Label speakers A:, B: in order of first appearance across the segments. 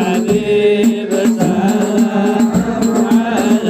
A: حبيب سلام عليك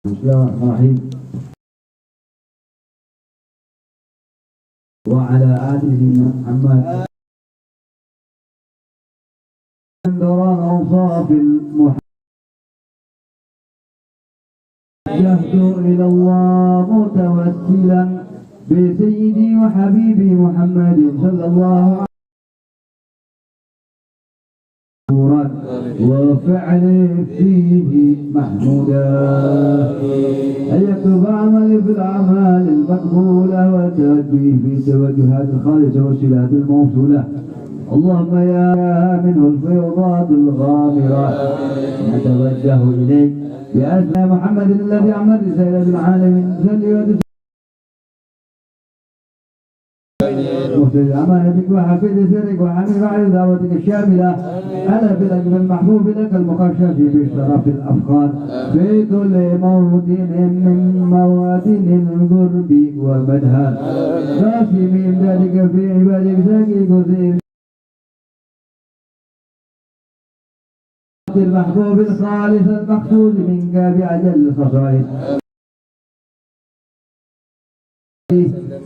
A: بسم الله الرحمن الرحيم. وعلى آله محمد انذر أوصاف المحمد يهدو إلى الله متوسلا بسيدي وحبيبي محمد صلى الله عليه وسلم وفعل فيه محمودا أن يكتب عمل في الأعمال المقبولة والتوجه في التوجهات الخالصة والصلات الموصولة. اللهم يا منه الفيضات الغامرة نتوجه إليك بأسماء محمد الذي عمل رسالة العالمين صل مهتدي أمانتك وحفظ سرك وحمي وعلى دعوتك الشاملة على بلد المحبوب لك المخشش بشرف الأفخار في كل موطن من موادن القرب والمدهر قاسمين ذلك في عبادك زكي قصير المحبوب الخالص المقصود منك بأجل الخصائص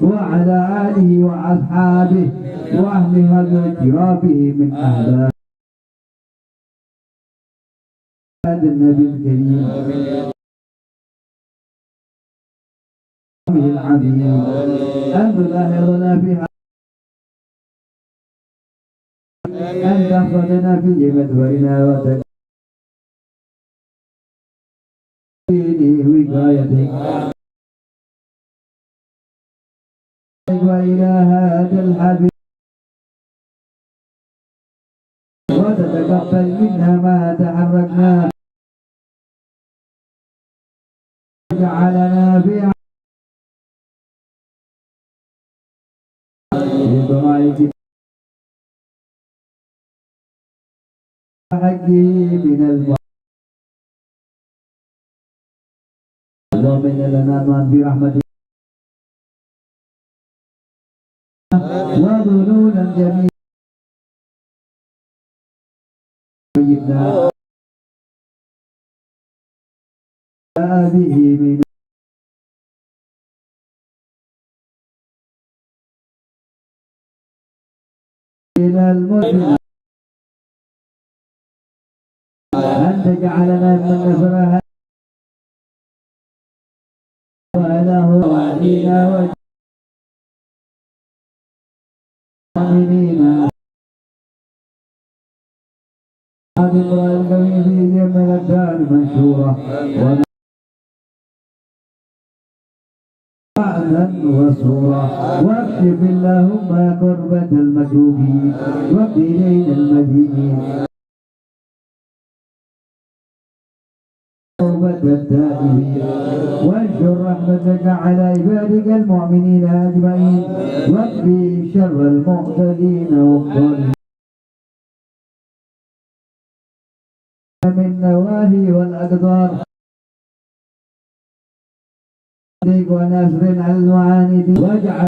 A: وعلى آله وأصحابه وأهلها باعترافه من أهل النبي الكريم العظيم أن تلاحظنا فيها أن تحفظنا في جمدورنا وتكفيني وقايتك وإلى هذا الحبيب وتتقبل منا ما تحركنا جعلنا في ضمائك حقه من المعروف. اللهم إن لنا من في رحمتك وظنونا جميعا به من إلى المسلم أن تجعلنا من نصرها والمؤمنين هذه القرآن الكريم في من الدار منشورة ومعنى وصورة واكشف اللهم كربة المكروبين وابدلين المدينين توبة التائبين وانشر رحمتك على عبادك المؤمنين أجمعين واكفي شر المعتدين والظالمين من النواهي والأقدار ونصر على المعاندين واجعل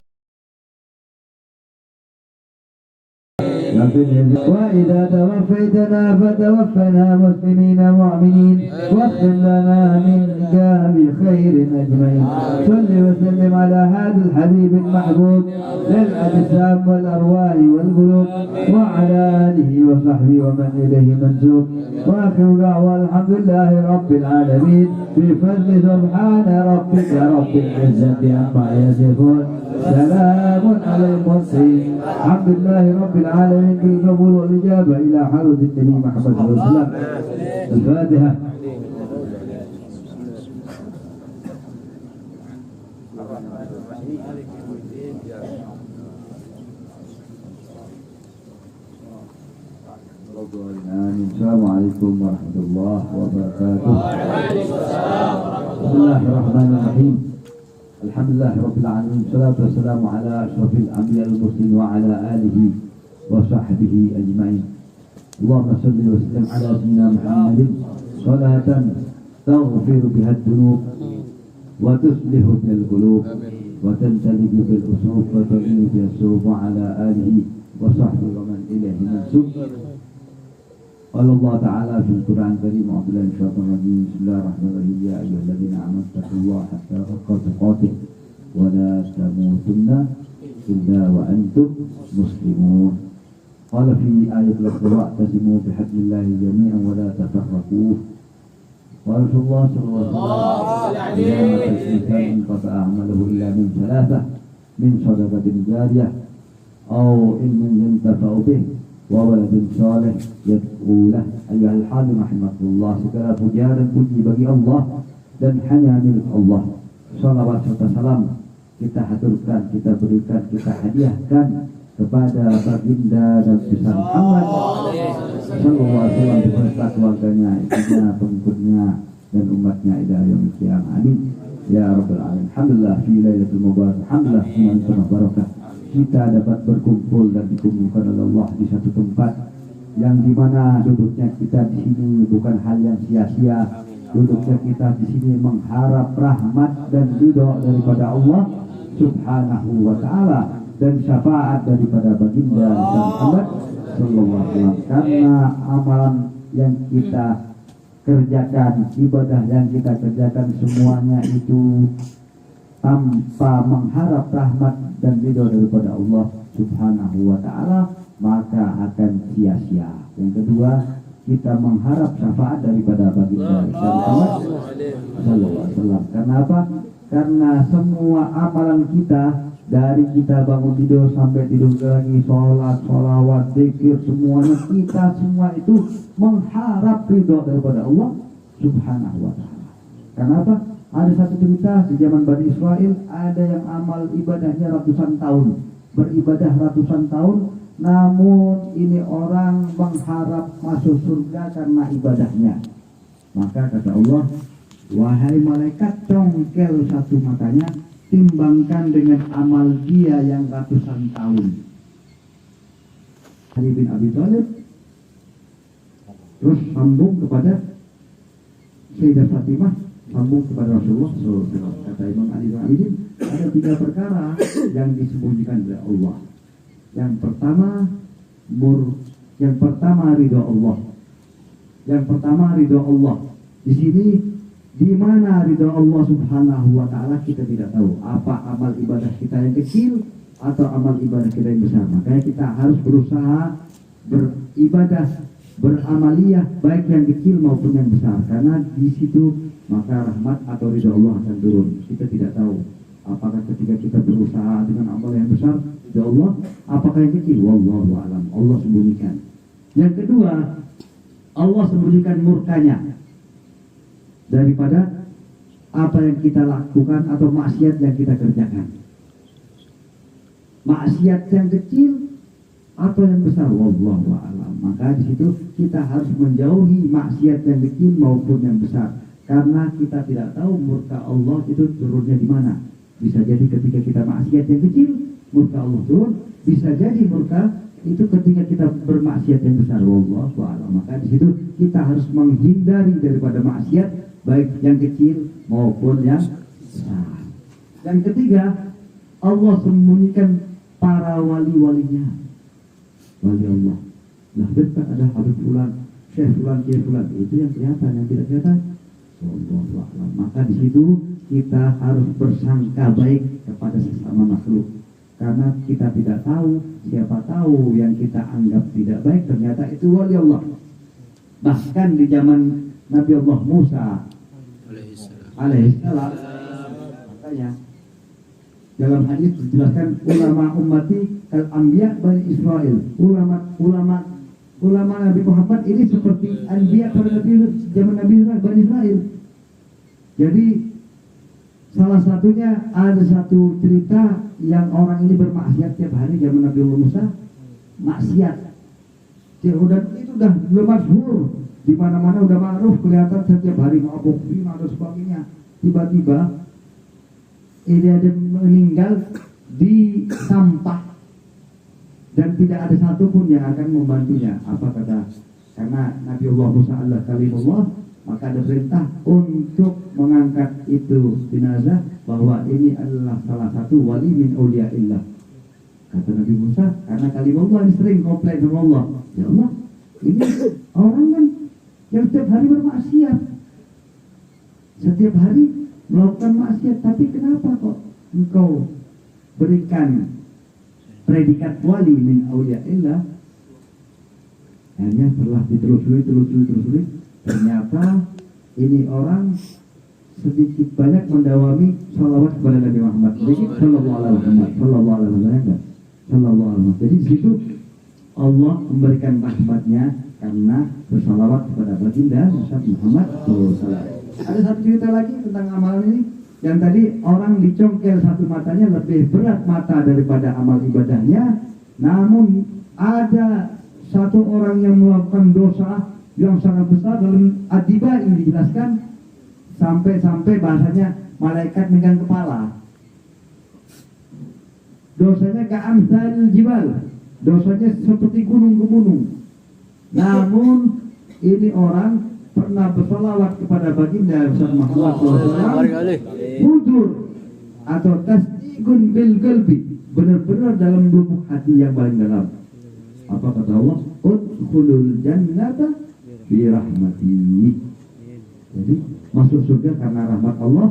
A: وإذا توفيتنا فتوفنا مسلمين مؤمنين واختم لنا منك بخير أجمعين صل وسلم على هذا الحبيب المحبوب للأجسام والأرواح والقلوب وعلى آله وصحبه ومن إليه منسوب وآخر دعوة الحمد لله رب العالمين بفضل سبحان ربك رب العزة عما يصفون سلام على المرسلين الحمد لله رب العالمين بالقبول والإجابة إلى حضرة النبي محمد صلى الله عليه وسلم. الفاتحة. السلام عليكم ورحمة الله وبركاته. بسم الله الرحمن الرحيم. الحمد لله رب العالمين والصلاة والسلام على أشرف الأنبياء المرسلين وعلى آله وصحبه أجمعين. اللهم صل وسلم على سيدنا محمد صلاة تغفر بها الذنوب وتصلح بها القلوب وتنتلج بالأسوف وتغني بها السوف وعلى آله وصحبه ومن إليه منسوب. قال الله تعالى في القرآن الكريم أعوذ بالله من الشيطان الرجيم بسم الله الرحمن الرحيم يا أيها الذين آمنوا اتقوا الله حتى حق تقاته ولا تموتن إلا وأنتم مسلمون. قال في آية الأخرى واعتصموا بحبل الله جميعا ولا تفرقوا. قال رسول الله صلى الله عليه وسلم لا الإنسان انقطع عمله إلا من ثلاثة من صدقة جارية أو علم ينتفع به wa waladun saleh yad'ulah. Ayyuhal hadim rahimakumullah, segala puja dan puji bagi Allah dan hanya milik Allah. Salawat serta salam kita haturkan, kita berikan, kita hadiahkan kepada baginda dan besar Muhammad sallallahu alaihi wasallam beserta keluarganya, istrinya, pengikutnya dan umatnya ila yaumil qiyamah. Amin ya rabbal alamin. Alhamdulillah fi lailatul mubarak. Alhamdulillah dengan penuh barakah kita dapat berkumpul dan dikumpulkan oleh Allah di satu tempat yang dimana duduknya kita di sini bukan hal yang sia-sia. Duduknya kita di sini mengharap rahmat dan ridha daripada Allah Subhanahu wa taala dan syafaat daripada baginda Muhammad sallallahu alaihi wasallam. Karena amalan yang kita kerjakan, ibadah yang kita kerjakan semuanya itu tanpa mengharap rahmat dan ridho daripada Allah Subhanahu wa taala, maka akan sia-sia. Yang kedua, kita mengharap syafaat daripada baginda Muhammad sallallahu alaihi wasallam. Karena apa? Karena semua amalan kita, dari kita bangun tidur sampai tidur lagi, sholat, sholawat, zikir, semuanya kita semua itu mengharap ridho daripada Allah Subhanahu wa taala. Kenapa? Ada satu cerita di zaman Bani Israel, ada yang amal ibadahnya ratusan tahun, beribadah ratusan tahun, namun ini orang mengharap masuk surga karena ibadahnya. Maka kata Allah, wahai malaikat, congkel satu matanya, timbangkan dengan amal dia yang ratusan tahun. Ali bin Abi Thalib terus sambung kepada Sayyidah Fatimah, sambung kepada Rasulullah SAW. Kata Imam Ali bin Abi Thalib, ada 3 perkara yang disembunyikan oleh Allah. Yang pertama ridho Allah. Yang pertama ridho Allah. Di sini di mana ridho Allah Subhanahu wa taala kita tidak tahu. Apa amal ibadah kita yang kecil atau amal ibadah kita yang besar. Makanya kita harus berusaha beribadah, beramaliyah baik yang kecil maupun yang besar. Karena di situ maka rahmat atau ridho Allah akan turun. Kita tidak tahu Apakah ketika kita berusaha dengan amal yang besar, ya Allah, apakah yang kecil? Wallahu a'lam. Allah sembunyikan. Yang kedua, Allah sembunyikan murkanya daripada apa yang kita lakukan atau maksiat yang kita kerjakan. Maksiat yang kecil atau yang besar, wallahu a'lam. Maka di situ kita harus menjauhi maksiat yang kecil maupun yang besar, karena kita tidak tahu murka Allah itu turunnya di mana. Bisa jadi ketika kita maksiat yang kecil, murka Allah turun. Bisa jadi murka itu ketika kita bermaksiat yang besar, wallahu a'lam. Maka di situ kita harus menghindari daripada maksiat, baik yang kecil maupun yang besar. Yang ketiga, Allah sembunyikan para wali-walinya. Wali Allah. Nah, dekat ada Habib Fulan, Syekh Fulan, Kiai Fulan, itu yang kelihatan, yang tidak kelihatan, wallahu a'lam. Maka di situ kita harus bersangka baik kepada sesama makhluk, karena kita tidak tahu, siapa tahu yang kita anggap tidak baik ternyata itu wali Allah. Bahkan di zaman Nabi Allah Musa alaihissalam, makanya dalam hadis dijelaskan ulama ummati kal anbiya bani Israel. Ulama Nabi Muhammad ini seperti anbiya pada zaman Nabi Bani Israel. Jadi salah satunya ada satu cerita yang orang ini bermaksiat tiap hari zaman Nabi Allah Musa, maksiat. Dan itu udah masyhur, di mana-mana udah ma'ruf, kelihatan setiap hari mabuk zina dan sebagainya. Tiba-tiba dia meninggal di sampah dan tidak ada satupun yang akan membantunya. Apa kata? Karena Nabi Allah Musa adalah kalimullah, maka ada perintah untuk mengangkat itu jenazah, bahwa ini adalah salah satu wali min auliyaillah. Kata Nabi Musa, karena kalimullah ini sering komplain sama Allah. Ya Allah, ini orang kan yang setiap hari bermaksiat, setiap hari melakukan maksiat, tapi kenapa kok engkau berikan predikat wali min auliyaillah? Hanya setelah ditelusuri, ternyata ini orang sedikit banyak mendawami sholawat kepada Nabi Muhammad. Sallallahu alaihi wasallam. Jadi di situ Allah memberikan rahmatnya karena bersalawat kepada baginda Muhammad SAW. Ada satu cerita lagi tentang amalan ini. Yang tadi orang dicongkel satu matanya lebih berat mata daripada amal ibadahnya. Namun ada satu orang yang melakukan dosa yang sangat besar. Dalam Ad-Diba ini dijelaskan sampai bahasanya malaikat megang kepala. Dosanya ka'amsal jibal, dosanya seperti gunung-gunung. Namun ini orang pernah bersalawat kepada baginda Muhammad SAW, hudur atau tasdiqun bil qalbi, benar-benar dalam lubuk hati yang paling dalam. Apa kata Allah? Udkhulul jannata bi rahmati. Jadi masuk surga karena rahmat Allah.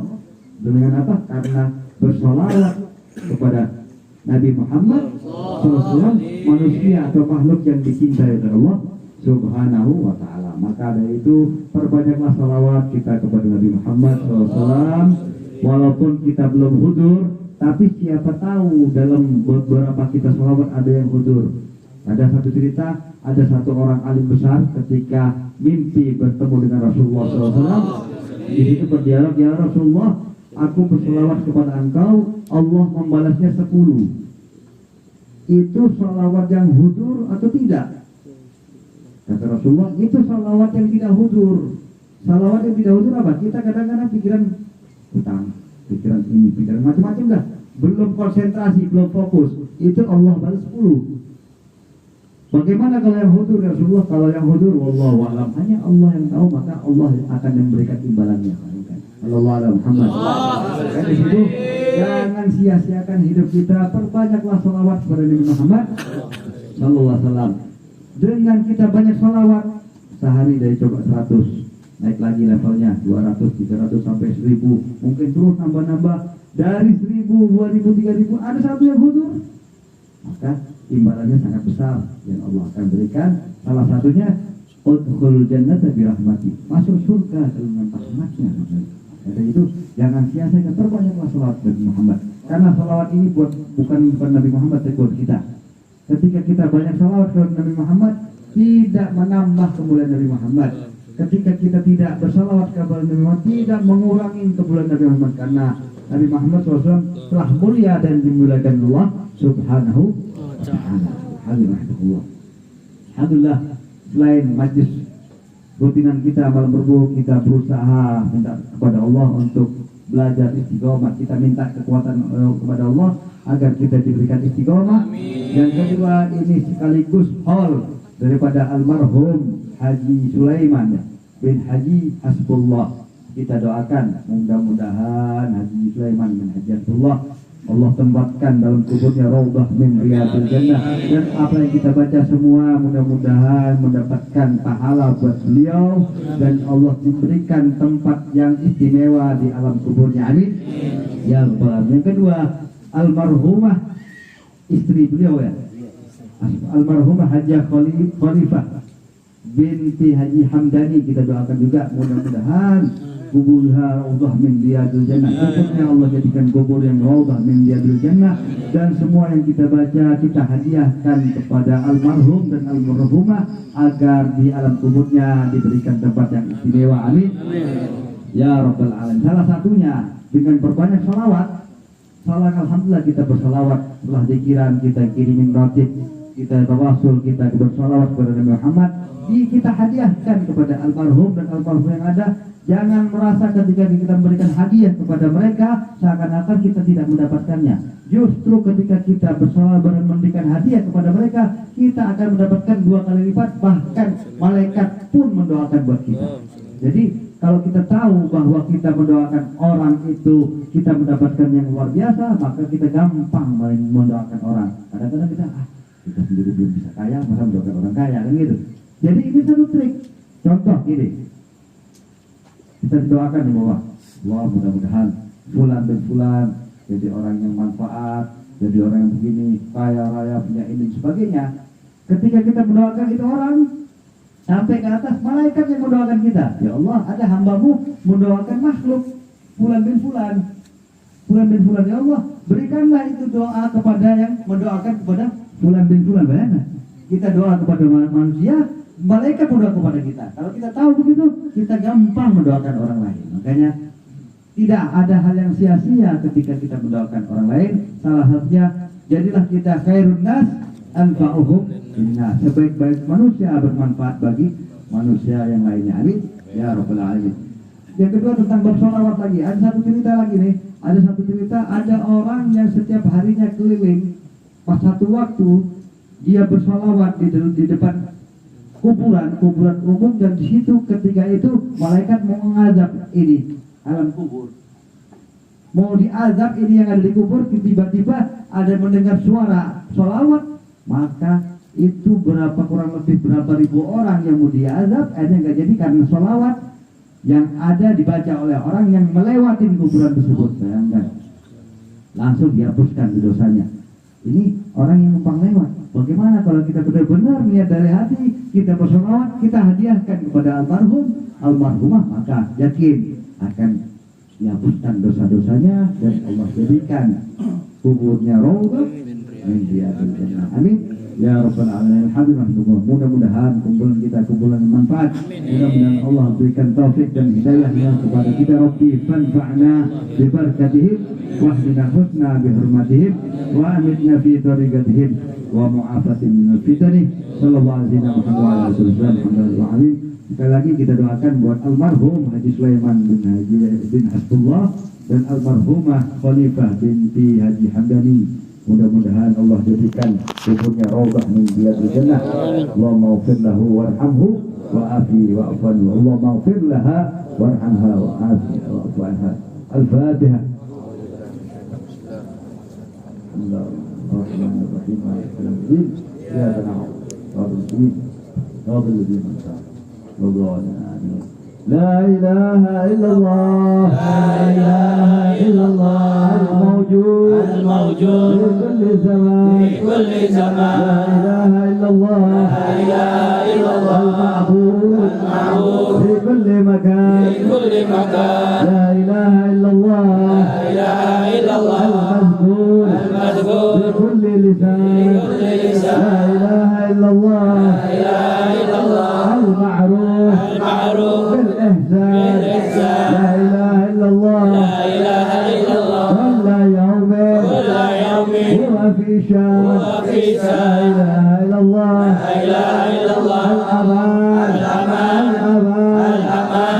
A: Dengan apa? Karena bersalawat kepada Nabi Muhammad SAW, manusia atau makhluk yang dicintai oleh Allah Subhanahu wa ta'ala. Maka dari itu perbanyaklah salawat kita kepada Nabi Muhammad SAW. Walaupun kita belum hudur, tapi siapa tahu dalam beberapa kita salawat ada yang hudur. Ada satu cerita, ada satu orang alim besar ketika mimpi bertemu dengan Rasulullah SAW. Di situ berdialog, ya Rasulullah, aku bersalawat kepada engkau, Allah membalasnya 10. Itu salawat yang hudur atau tidak? Kata Rasulullah, itu salawat yang tidak hudur. Salawat yang tidak hudur apa? Kita kadang-kadang pikiran hutang, pikiran ini, pikiran macam-macam dah. Belum konsentrasi, belum fokus. Itu Allah balas 10. Bagaimana kalau yang hudur ya Rasulullah? Kalau yang hudur, wallahu a'lam, hanya Allah yang tahu, maka Allah akan memberikan imbalannya. Allahu a'lam Muhammad. Dari situ jangan sia-siakan hidup kita, perbanyaklah salawat kepada Nabi Muhammad sallallahu alaihi wasallam. Dengan kita banyak salawat, sehari dari coba 100, naik lagi levelnya 200, 300 sampai 1000, mungkin terus nambah-nambah. Dari 1000, 2000, 3000 ada satu yang hudur, maka imbalannya sangat besar yang Allah akan berikan. Salah satunya udkhulul jannata bi rahmati, masuk surga dengan rahmatnya. Jadi itu jangan sia-siakan, perbanyaklah salawat Nabi Muhammad. Karena salawat ini bukan Nabi Muhammad, tapi buat kita. Ketika kita banyak salawat kepada Nabi Muhammad, tidak menambah kemuliaan Nabi Muhammad. Ketika kita tidak bersalawat kepada Nabi Muhammad, tidak mengurangi kemuliaan Nabi Muhammad. Karena Nabi Muhammad SAW telah mulia dan dimuliakan Allah Subhanahu wa ta'ala. Alhamdulillah, selain majlis rutinan kita malam berbuh, kita berusaha minta kepada Allah untuk belajar istiqomah. Kita minta kekuatan kepada Allah agar kita diberikan istiqomah. Yang kedua, ini sekaligus haul daripada almarhum Haji Sulaiman bin Haji Hasbullah. Kita doakan mudah-mudahan Haji Sulaiman bin Haji Hasbullah Allah tempatkan dalam kuburnya raudhah min riyadil jannah, dan apa yang kita baca semua mudah-mudahan mendapatkan pahala buat beliau dan Allah diberikan tempat yang istimewa di alam kuburnya. Amin ya rabbal alamin. Yang kedua, almarhumah istri beliau ya, almarhumah Hajjah Khalifah binti Haji Hamdani, kita doakan juga mudah-mudahan kuburnya raudhah min riyadil jannah, kuburnya Allah jadikan kubur yang raudhah min riyadil jannah, dan semua yang kita baca kita hadiahkan kepada almarhum dan almarhumah agar di alam kuburnya diberikan tempat yang istimewa. Amin ya rabbal alamin. Salah satunya dengan berbanyak salawat. Alhamdulillah kita bersalawat setelah zikiran, kita kirimin notif, kita tawasul, kita bersalawat kepada Nabi Muhammad, kita hadiahkan kepada almarhum dan almarhum yang ada. Jangan merasa ketika kita memberikan hadiah kepada mereka seakan-akan kita tidak mendapatkannya. Justru ketika kita bersalawat dan memberikan hadiah kepada mereka, kita akan mendapatkan 2 kali lipat, bahkan malaikat pun mendoakan buat kita. Jadi kalau kita tahu bahwa kita mendoakan orang itu kita mendapatkan yang luar biasa, maka kita gampang mendoakan orang. Kadang-kadang kita sendiri belum bisa kaya, masa mendoakan orang kaya, kan gitu. Jadi ini satu trik. Contoh gini, kita doakan di bawah, wah mudah-mudahan fulan bin fulan jadi orang yang manfaat, jadi orang yang begini, kaya raya, punya ini sebagainya. Ketika kita mendoakan itu orang, sampai ke atas malaikat yang mendoakan kita. Ya Allah, ada hambamu mendoakan makhluk fulan bin fulan, fulan bin fulan. Ya Allah, berikanlah itu doa kepada yang mendoakan kepada fulan bin fulan. Bayangkan, kita doa kepada manusia, malaikat berdoa kepada kita. Kalau kita tahu begitu, kita gampang mendoakan orang lain. Makanya tidak ada hal yang sia-sia ketika kita mendoakan orang lain. Salah satunya, jadilah kita khairun nas anfa'uhum linnas, sebaik-baik manusia bermanfaat bagi manusia yang lainnya. Amin ya rabbal alamin. Yang kedua tentang bersolawat lagi. Ada satu cerita lagi nih. Ada satu cerita, ada orang yang setiap harinya keliling, pas satu waktu dia bersolawat di depan kuburan umum, dan di situ ketika itu malaikat mau mengazab ini alam kubur, mau diazab ini yang ada di kubur. Tiba-tiba ada mendengar suara solawat, maka itu kurang lebih berapa ribu orang yang mau diazab akhirnya nggak jadi karena solawat yang ada dibaca oleh orang yang melewati kuburan tersebut. Bayangkan, langsung dihapuskan dosanya. Ini orang yang numpang lewat. Bagaimana kalau kita benar-benar niat dari hati, kita bersolawat, kita hadiahkan kepada almarhum, almarhumah, maka yakin akan dihapuskan dosa-dosanya dan Allah jadikan kuburnya raudhah min riyadil jannah. Amin ya rabbal alamin. Alhamdulillah, mudah-mudahan kumpulan kita kumpulan yang manfaat. Mudah-mudahan Allah berikan taufik dan hidayahnya kepada kita. Rabbi fanfa'na bi barakatihim wahdina husna bi hurmatihim wa amitna fi tariqatihim wa mu'afatin minal fitani. Sallallahu alaihi wasallam. Sekali lagi kita doakan buat almarhum Haji Sulaiman bin Hasbullah dan almarhumah Khalifah binti Haji Hamdani. Mudah-mudahan Allah jadikan kuburnya raudhah min riyadil jannah. Allahumma ighfir lahu warhamhu wa'afi wa'fu. Allahumma ighfir laha warhamha wa'afi wa'fu anha. Al-Fatihah. Bismillahirrahmanirrahim. Ya لا إله إلا الله، لا إله إلا الله الموجود في كل زمان، لا إله إلا إلا الله المعبود في كل مكان لا إله إلا الله المذكور بكل لسان لا إله إلا الله المعروف بالإحسان لا إله إلا الله كل يوم هو في شان لا إله إلا الله الأمان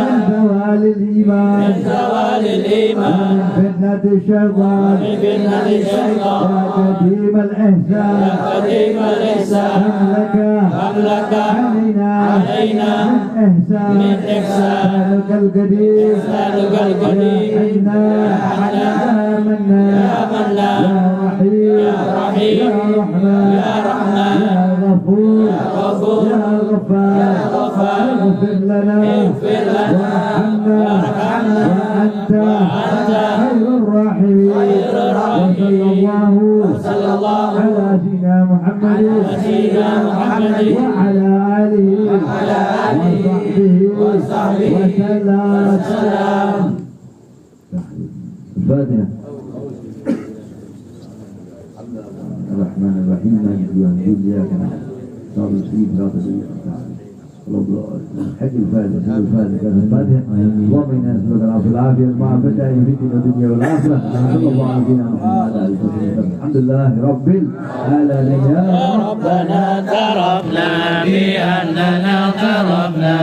A: من زوال الإيمان ومن فتنة الشيطان يا قديم الإحسان أملك علينا من إحسان لك القديم يا حينا يا منا يا رحيم يا رحمن يا غفور يا غفار اغفر لنا وارحمنا وأنت خير الراحمين وصلى الله على سيدنا محمد وعلى آله وصحبه وسلم. الفاتحة. الرحمن الرحيم مالك يوم الدين إياك نعبد ونستعين صراط الذين أنعمت عليهم حق الفاتحة كذا الفاتحة اللهم إنا نسألك العافية والعافية المعافاة في الدنيا والآخرة صلى الله على سيدنا محمد وعلى آله وصحبه. الحمد لله رب العالمين.
B: ربنا اعترفنا بأننا اقتربنا